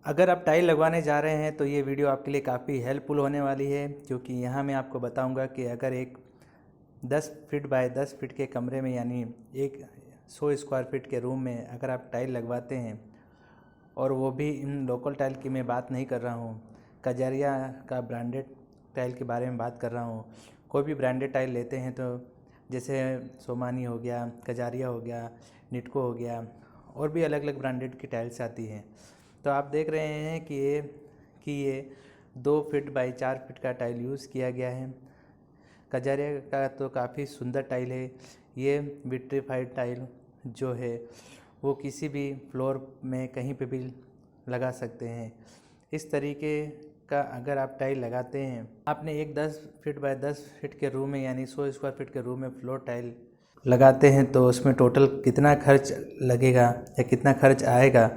अगर आप टाइल लगवाने जा रहे हैं तो ये वीडियो आपके लिए काफ़ी हेल्पफुल होने वाली है, क्योंकि यहाँ मैं आपको बताऊंगा कि अगर एक 10 फीट बाय 10 फीट के कमरे में यानी एक 100 स्क्वायर फीट के रूम में अगर आप टाइल लगवाते हैं, और वो भी इन लोकल टाइल की मैं बात नहीं कर रहा हूँ, कजारिया का ब्रांडेड टाइल के बारे में बात कर रहा हूँ। कोई भी ब्रांडेड टाइल लेते हैं तो जैसे सोमानी हो गया, कजारिया हो गया, निटको हो गया, और भी अलग अलग ब्रांडेड की टाइल्स आती हैं। तो आप देख रहे हैं कि ये 2 फीट बाई 4 फीट का टाइल यूज़ किया गया है। कजारिया का तो काफ़ी सुंदर टाइल है। ये विट्रीफाइड टाइल जो है वो किसी भी फ्लोर में कहीं पे भी लगा सकते हैं। इस तरीके का अगर आप टाइल लगाते हैं, आपने एक 10 फीट बाय 10 फीट के रूम में यानी 100 स्क्वायर फीट के रूम में फ्लोर टाइल लगाते हैं तो उसमें टोटल कितना खर्च लगेगा या कितना खर्च आएगा,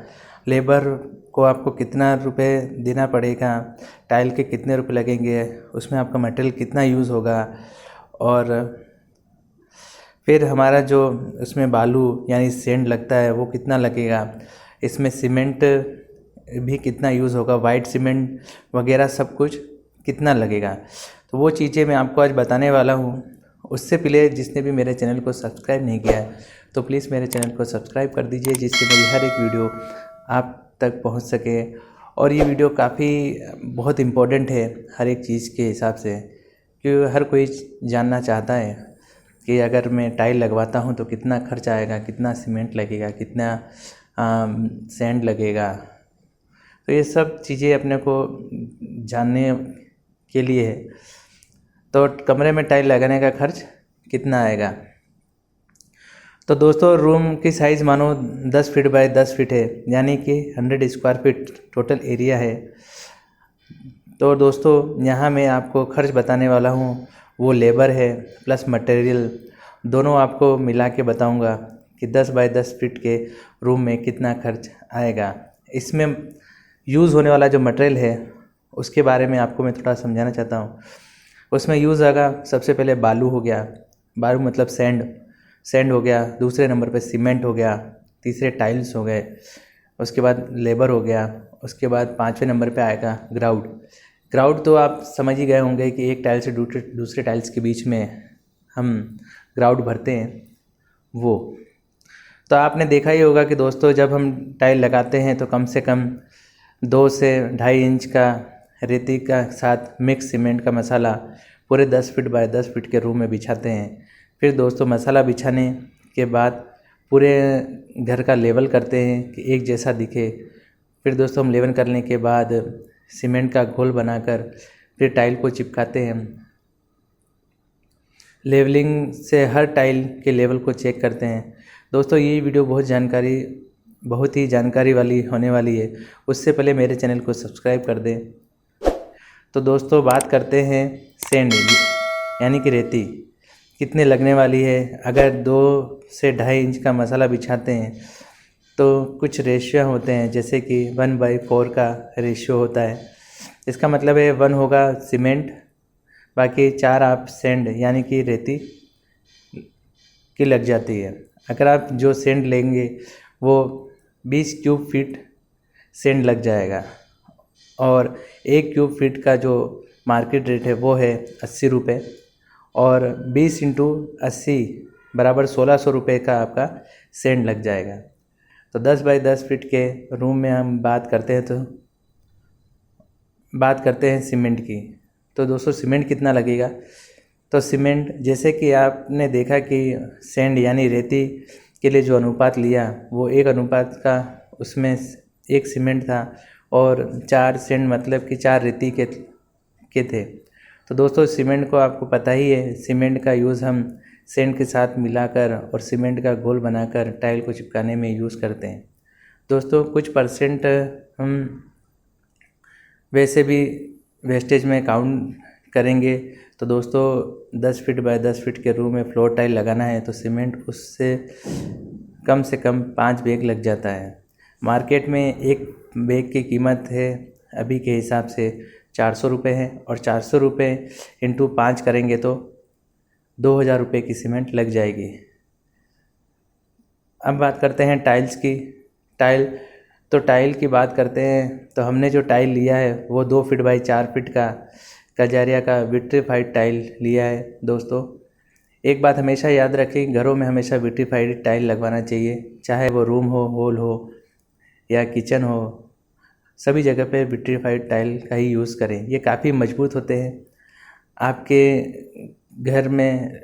लेबर को आपको कितना रुपए देना पड़ेगा, टाइल के कितने रुपए लगेंगे, उसमें आपका मटेरियल कितना यूज़ होगा, और फिर हमारा जो उसमें बालू यानी सेंड लगता है वो कितना लगेगा, इसमें सीमेंट भी कितना यूज़ होगा, वाइट सीमेंट वगैरह सब कुछ कितना लगेगा। तो वो चीज़ें मैं आपको आज बताने वाला हूँ। उससे पहले जिसने भी मेरे चैनल को सब्सक्राइब नहीं किया है तो प्लीज़ मेरे चैनल को सब्सक्राइब कर दीजिए, जिससे मेरी हर एक वीडियो आप तक पहुंच सके। और ये वीडियो काफ़ी बहुत इम्पोर्टेंट है हर एक चीज़ के हिसाब से, क्योंकि हर कोई जानना चाहता है कि अगर मैं टाइल लगवाता हूं तो कितना खर्च आएगा, कितना सीमेंट लगेगा, कितना सैंड लगेगा। तो ये सब चीज़ें अपने को जानने के लिए है। तो कमरे में टाइल लगाने का खर्च कितना आएगा। तो दोस्तों रूम की साइज़ मानो 10 फीट बाय 10 फीट है, यानी कि 100 स्क्वायर फीट टोटल एरिया है। तो दोस्तों यहाँ मैं आपको खर्च बताने वाला हूँ, वो लेबर है प्लस मटेरियल दोनों आपको मिला के बताऊँगा कि 10 बाय 10 फीट के रूम में कितना खर्च आएगा। इसमें यूज़ होने वाला जो मटेरियल है उसके बारे में आपको मैं थोड़ा समझाना चाहता हूँ। उसमें यूज़ आएगा, सबसे पहले बालू हो गया, बालू मतलब सैंड हो गया, दूसरे नंबर पे सीमेंट हो गया, तीसरे टाइल्स हो गए, उसके बाद लेबर हो गया, उसके बाद पाँचवें नंबर पे आएगा ग्राउट तो आप समझ ही गए होंगे कि एक टाइल से दूसरे टाइल्स के बीच में हम ग्राउट भरते हैं वो। तो आपने देखा ही होगा कि दोस्तों जब हम टाइल लगाते हैं तो कम से कम 2 से 2.5 इंच का रेती का साथ मिक्स सीमेंट का मसाला पूरे 10 फीट बाय 10 फीट के रूम में बिछाते हैं। फिर दोस्तों मसाला बिछाने के बाद पूरे घर का लेवल करते हैं कि एक जैसा दिखे। फिर दोस्तों हम लेवल करने के बाद सीमेंट का घोल बनाकर फिर टाइल को चिपकाते हैं। लेवलिंग से हर टाइल के लेवल को चेक करते हैं। दोस्तों ये वीडियो बहुत ही जानकारी वाली होने वाली है। उससे पहले मेरे चैनल को सब्सक्राइब कर दें। तो दोस्तों बात करते हैं सैंड यानी कि रेती कितने लगने वाली है। अगर 2 से 2.5 इंच का मसाला बिछाते हैं तो कुछ रेशियो होते हैं, जैसे कि 1/4 का रेशियो होता है। इसका मतलब है 1 होगा सीमेंट, बाकी 4 आप सैंड यानी कि रेती की लग जाती है। अगर आप जो सैंड लेंगे वो 20 क्यूब फीट सैंड लग जाएगा, और 1 क्यूब फीट का जो मार्केट रेट है वो है 80 रुपये, और 20 इंटू 80 बराबर 1600 रुपये का आपका सैंड लग जाएगा। तो 10 बाई 10 फीट के रूम में हम बात करते हैं सीमेंट की। तो दोस्तों सीमेंट कितना लगेगा। तो सीमेंट जैसे कि आपने देखा कि सैंड यानी रेती के लिए जो अनुपात लिया वो 1 अनुपात का, उसमें 1 सीमेंट था और 4 सैंड मतलब कि 4 रेती के थे। तो दोस्तों सीमेंट को आपको पता ही है, सीमेंट का यूज़ हम सैंड के साथ मिलाकर और सीमेंट का घोल बनाकर टाइल को चिपकाने में यूज़ करते हैं। दोस्तों कुछ परसेंट हम वैसे भी वेस्टेज में काउंट करेंगे। तो दोस्तों 10 फीट बाय 10 फीट के रूम में फ्लोर टाइल लगाना है तो सीमेंट उससे कम से कम 5 बैग लग जाता है। मार्केट में एक बैग की कीमत है अभी के हिसाब से 400 रुपये है, और 400 रुपये इंटू 5 करेंगे तो 2000 रुपये की सीमेंट लग जाएगी। अब बात करते हैं टाइल्स की। टाइल तो टाइल की बात करते हैं तो हमने जो टाइल लिया है वो 2 फीट बाई 4 फीट का कजारिया का विट्रीफाइड टाइल लिया है दोस्तों। एक बात हमेशा याद रखें, घरों में हमेशा विट्रीफाइड टाइल लगवाना चाहिए, चाहे वो रूम हो, हॉल हो या किचन हो, सभी जगह पे विट्रीफाइड टाइल का ही यूज़ करें। ये काफ़ी मजबूत होते हैं, आपके घर में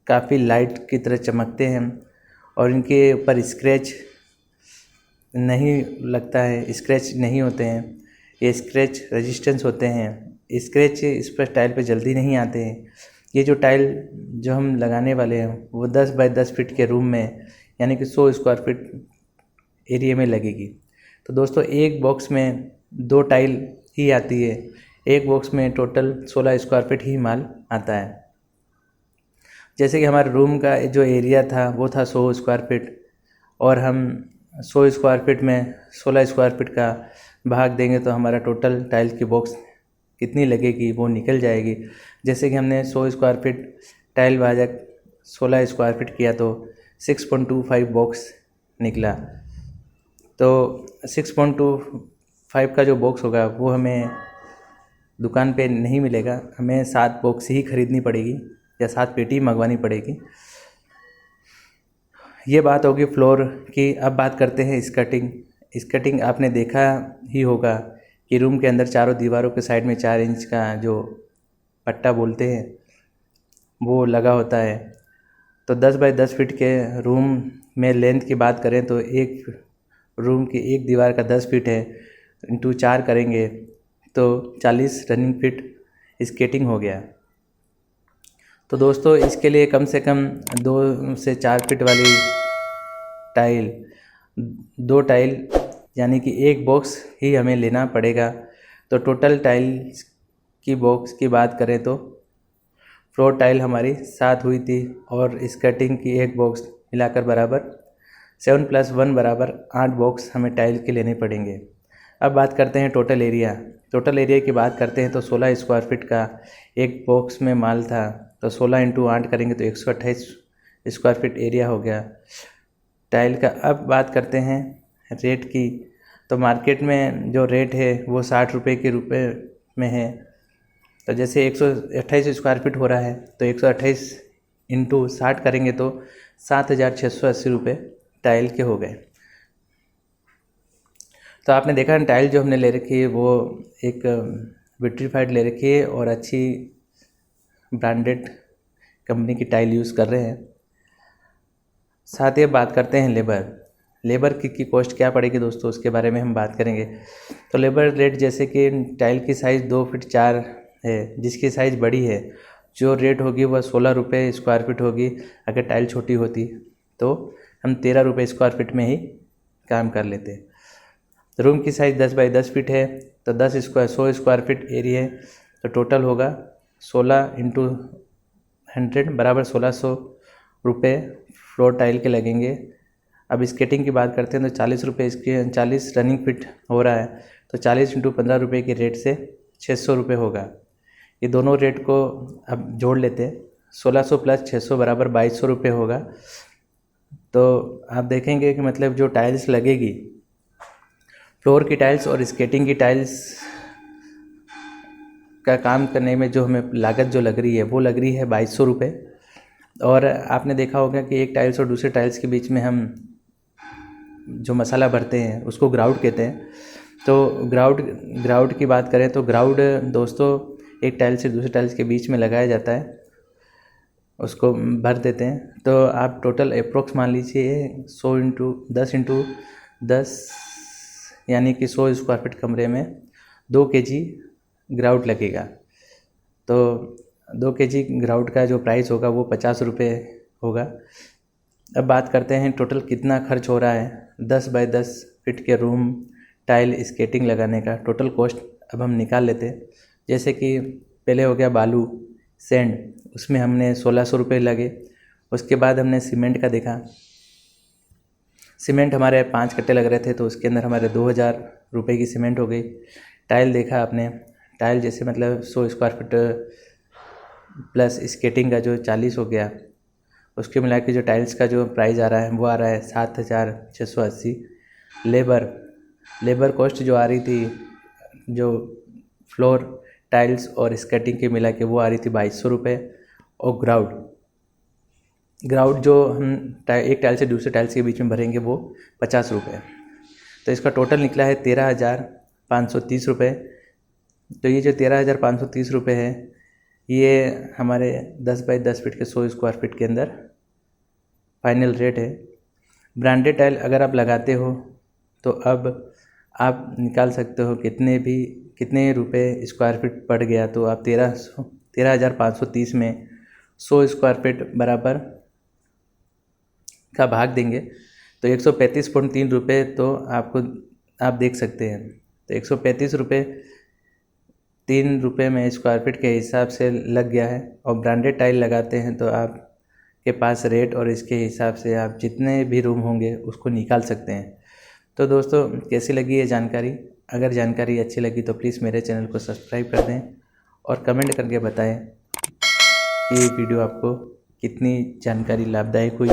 काफ़ी लाइट की तरह चमकते हैं और इनके ऊपर स्क्रैच नहीं लगता है, स्क्रैच नहीं होते हैं, ये स्क्रैच रेजिस्टेंस होते हैं, स्क्रैच इस पर टाइल पे जल्दी नहीं आते हैं। ये जो टाइल जो हम लगाने वाले हैं वो 10 बाई 10 फीट के रूम में यानी कि 100 स्क्वायर फीट एरिया में लगेगी। तो दोस्तों एक बॉक्स में 2 टाइल ही आती है, एक बॉक्स में टोटल 16 स्क्वायर फीट ही माल आता है। जैसे कि हमारे रूम का जो एरिया था वो था 100 स्क्वायर फीट और हम 100 स्क्वायर फीट में 16 स्क्वायर फीट का भाग देंगे तो हमारा टोटल टाइल की बॉक्स कितनी लगेगी वो निकल जाएगी। जैसे कि हमने 100 स्क्वायर फीट टाइल भाजक 16 स्क्वायर फीट किया तो 6.25 बॉक्स निकला। तो 6.25 का जो बॉक्स होगा वो हमें दुकान पे नहीं मिलेगा, हमें 7 बॉक्स ही खरीदनी पड़ेगी या 7 पेटी मंगवानी पड़ेगी। ये बात होगी फ्लोर की। अब बात करते हैं स्कर्टिंग। स्कर्टिंग आपने देखा ही होगा कि रूम के अंदर चारों दीवारों के साइड में 4 इंच का जो पट्टा बोलते हैं वो लगा होता है। तो 10 बाई 10 फीट के रूम में लेंथ की बात करें तो एक रूम की एक दीवार का 10 फीट है, इंटू 4 करेंगे तो 40 रनिंग फीट स्केटिंग हो गया। तो दोस्तों इसके लिए कम से कम 2 से 4 फीट वाली टाइल, 2 टाइल यानी कि एक बॉक्स ही हमें लेना पड़ेगा। तो टोटल टाइल की बॉक्स की बात करें तो फ्लोर टाइल हमारी 7 हुई थी और स्कर्टिंग की एक बॉक्स मिलाकर बराबर 7 + 1 बराबर 8 बॉक्स हमें टाइल के लेने पड़ेंगे। अब बात करते हैं टोटल एरिया। टोटल एरिया की बात करते हैं तो 16 स्क्वायर फीट का एक बॉक्स में माल था, तो 16 × 8 करेंगे तो 128 स्क्वायर फीट एरिया हो गया टाइल का। अब बात करते हैं रेट की। तो मार्केट में जो रेट है वो 60 रुपये के रुपये में है। तो जैसे 128 स्क्वायर फीट हो रहा है तो 128 × 60 करेंगे तो 7,680 रुपये टाइल के हो गए। तो आपने देखा टाइल जो हमने ले रखी है वो एक विट्रीफाइड ले रखी है और अच्छी ब्रांडेड कंपनी की टाइल यूज़ कर रहे हैं। साथ ही बात करते हैं लेबर की कॉस्ट क्या पड़ेगी दोस्तों, उसके बारे में हम बात करेंगे। तो लेबर रेट जैसे कि टाइल की साइज़ 2 फीट 4 है, जिसकी साइज़ बड़ी है जो रेट होगी वह 16 रुपये स्क्वायर फीट होगी। अगर टाइल छोटी होती तो हम 13 रुपये स्क्वायर फीट में ही काम कर लेते। रूम की साइज़ 10 बाई 10 फीट है तो 100 स्क्वायर फीट एरिया है, तो टोटल होगा 16 × 100 बराबर 1600 रुपये फ्लोर टाइल के लगेंगे। अब स्केटिंग की बात करते हैं तो 40 रुपये इसके 40 रनिंग फीट हो रहा है, तो 40 × 15 रुपये के रेट से 600 रुपये होगा। ये दोनों रेट को अब जोड़ लेते हैं, 1600 + 600 बराबर 2200 रुपये होगा। तो आप देखेंगे कि मतलब जो टाइल्स लगेगी, फ्लोर की टाइल्स और स्केटिंग की टाइल्स का काम करने में जो हमें लागत जो लग रही है वो लग रही है 2200 रुपये। और आपने देखा होगा कि एक टाइल्स और दूसरे टाइल्स के बीच में हम जो मसाला भरते हैं उसको ग्राउट कहते हैं। तो ग्राउट की बात करें तो ग्राउट दोस्तों एक टाइल से दूसरे टाइल्स के बीच में लगाया जाता है, उसको भर देते हैं। तो आप टोटल अप्रोक्स मान लीजिए 100 × 10 × 10 यानी कि 100 स्क्वायर फीट कमरे में 2 kg ग्राउट लगेगा। तो 2 kg ग्राउट का जो प्राइस होगा वो 50 रुपये होगा। अब बात करते हैं टोटल कितना खर्च हो रहा है 10 बाई 10 फीट के रूम टाइल स्केटिंग लगाने का टोटल कॉस्ट अब हम निकाल लेते हैं। जैसे कि पहले हो गया बालू सैंड, उसमें हमने 1600 रुपये लगे। उसके बाद हमने सीमेंट का देखा, सीमेंट हमारे 5 कट्टे लग रहे थे तो उसके अंदर हमारे 2000 रुपये की सीमेंट हो गई। टाइल देखा आपने, टाइल जैसे मतलब 100 स्क्वायर फीट प्लस स्केटिंग का जो 40 हो गया, उसके मिला के जो टाइल्स का जो प्राइस आ रहा है वो आ रहा है 7,680। लेबर लेबर कॉस्ट जो आ रही थी, जो फ्लोर टाइल्स और स्कर्टिंग के मिला के, वो आ रही थी 2200 रुपये। और ग्राउट जो हम एक टाइल से दूसरे टाइल्स के बीच में भरेंगे वो 50 रुपये। तो इसका टोटल निकला है 13,530 रुपये। तो ये जो 13,530 रुपये है, ये हमारे 10 बाई 10 फीट के 100 स्क्वायर फीट के अंदर फाइनल रेट है। ब्रांडेड टाइल अगर आप लगाते हो तो अब आप निकाल सकते हो कितने रुपए स्क्वायर फीट पड़ गया। तो आप 13,530 में 100 स्क्वायर फीट बराबर का भाग देंगे तो 135.3 रुपये तो आप देख सकते हैं। तो 135 रुपये 3 रुपये में स्क्वायर फीट के हिसाब से लग गया है। और ब्रांडेड टाइल लगाते हैं तो आपके पास रेट और इसके हिसाब से आप जितने भी रूम होंगे उसको निकाल सकते हैं। तो दोस्तों, कैसी लगी ये जानकारी? अगर जानकारी अच्छी लगी तो प्लीज़ मेरे चैनल को सब्सक्राइब कर दें और कमेंट करके बताएं कि ये वीडियो आपको कितनी जानकारी लाभदायक हुई।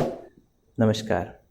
नमस्कार।